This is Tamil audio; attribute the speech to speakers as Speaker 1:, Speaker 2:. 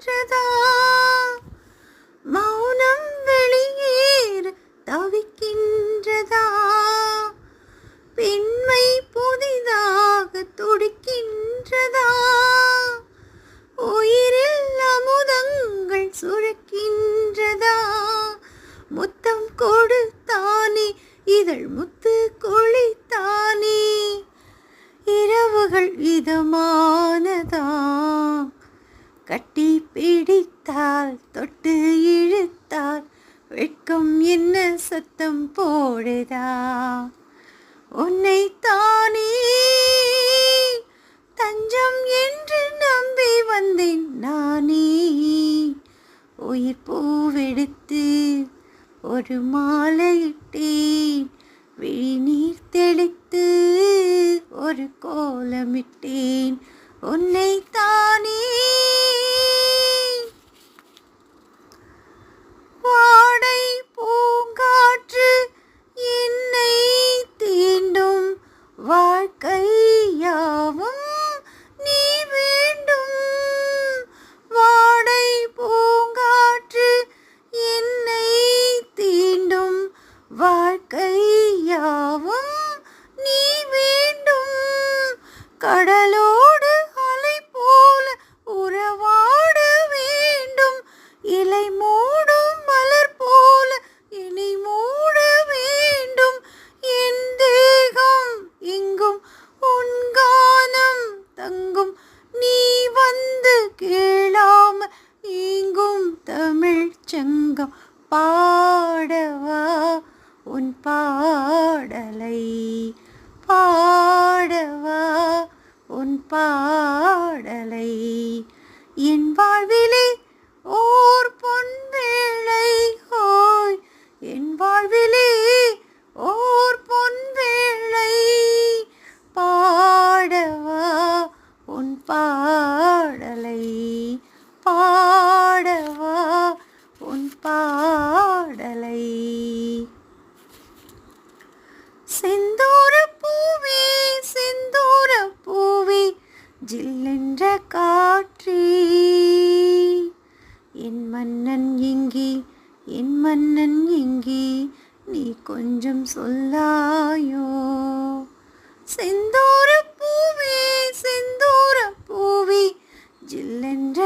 Speaker 1: துடிக்கின்றதா? மௌனம் வெளியேற தவிக்கின்றதா? பெண்மை புதிதாக துடிக்கின்றதா? உயிரில் அமுதங்கள் சுரக்கின்றதா? முத்தம் கொடுத்தானே இதழ் முத்து குளித்தானே, இரவுகள் இதமானதா? கட்டி பிடித்தால் தொட்டு இழுத்தால் வெட்கம் என்ன சத்தம் போடுதா? உன்னைத்தானே தஞ்சம் என்று நம்பி வந்தேன் நானே. உயிர் பூவெடுத்து ஒரு மாலையிட்டேன், விழிநீர் தெளித்து ஒரு கோலமிட்டேன். உன்னைத்தானே வாடை பூங்காற்று என்னை தீண்டும், வாழ்க்கை யாவும் நீ வேண்டும். வாடை பூங்காற்று என்னை தீண்டும், வாழ்க்கை யாவும் நீ வேண்டும். கடலோடு அலை போல உறவாட வேண்டும், இலை மூடும் மலர் போல இனி மூட வேண்டும். என் தேகம் எங்கும் உன் கானம் தங்கும், நீ வந்து கேளாம எங்கும் தமிழ் சங்கம். பாடவா உன் பாடலை, பாடவா உன் பாடலை. என் வாழ்விலே ஓர் பொன் வேளை, ஹோய் என் வாழ்விலே ஓர் பொன் வேளை. பாடவா உன் பாடலை, பாடவா உன் பாடலை. செந்தூர பூவே செந்தூர பூவே ஜில்லென்ற காற்றே, என் மன்னன் எங்கே என் மன்னன் எங்கே, நீ கொஞ்சம் சொல்லாயோ? செந்தூர பூவே செந்தூர பூவே ஜில்லென்ற